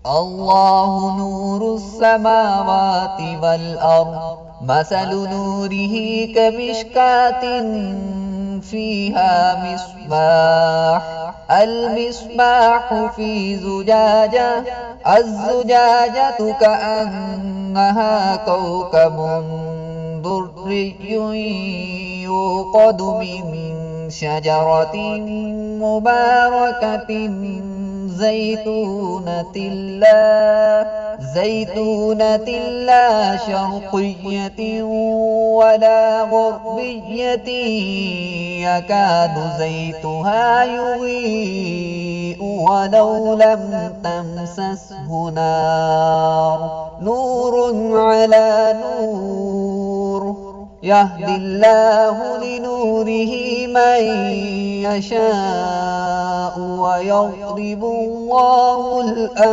الله نور السماوات والأرض مثل نوره كمشكاة فيها مصباح المصباح في زجاجة الزجاجة كأنها كوكب دري يوقد من شجرة مباركة زيتونة لا شرقية ولا غربية يكاد زيتها يضيء ولو لم تمسسه نار نور على نور يهدي الله لنوره من يشاء ويضرب الله الأمثال